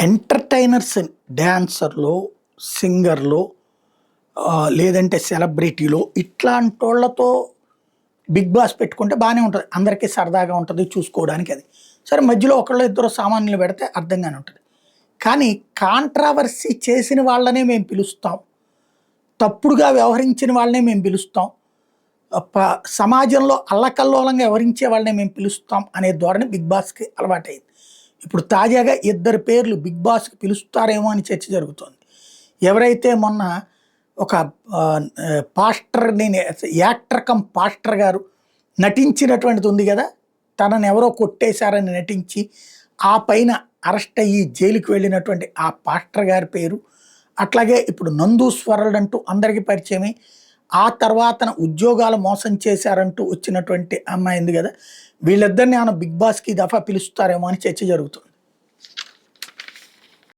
Entertainers, డాన్సర్‌లో, సింగర్‌లో లేదంటే సెలబ్రిటీలో ఇట్లాంటోళ్ళతో 'big boss' పెట్టుకుంటే బానే ఉంటది. అందరికీ సరదాగా ఉంటది చూసుకోవడానికి అది. సరే మధ్యలో ఒకళ్ళో ఇద్దరో సామాన్యులు పెడితే అర్థంగానే ఉంటది. కానీ కాంట్రావర్సీ చేసిన వాళ్ళనే మేము పిలుస్తాం. తప్పుడుగా వ్యవహరించిన వాళ్ళనే మేము పిలుస్తాం. ఆహ్, ప సమాజంలో అల్లకల్లోలంగా వ్యవహరించే వాళ్ళనే మేము పిలుస్తాం అనే ధోరణి 'బిగ్ బాస్‌కి' అలవాటయింది. ఇప్పుడు తాజాగా ఇద్దరి పేర్లు 'బిగ్ బాస్'కి పిలుస్తారేమో అని చర్చ జరుగుతోంది. ఎవరైతే మొన్న ఒక పాస్టర్‌ని యాక్టర్ కమ్ పాస్టర్ గారు నటించినటువంటిది ఉంది గదా! తనని ఎవరో కొట్టేశారని నటించి, ఆ పైన అరెస్ట్ అయ్యి జైలుకి వెళ్ళినటువంటి ఆ పాస్టర్ గారి పేరు, అట్లాగే ఇప్పుడు 'నందూస్ వరల్డ్' అంటూ అందరికి పరిచయమై, ఆ తర్వాతన ఉద్యోగాలు మోసం చేశారంటూ వచ్చినటువంటి అమ్మాయి ఉంది గదా! వీళ్ళిద్దరిని ఏమన్నా 'బిగ్ బాస్‌కి' ఈ దఫా పిలుస్తారేమో అని చర్చ జరుగుతుంది.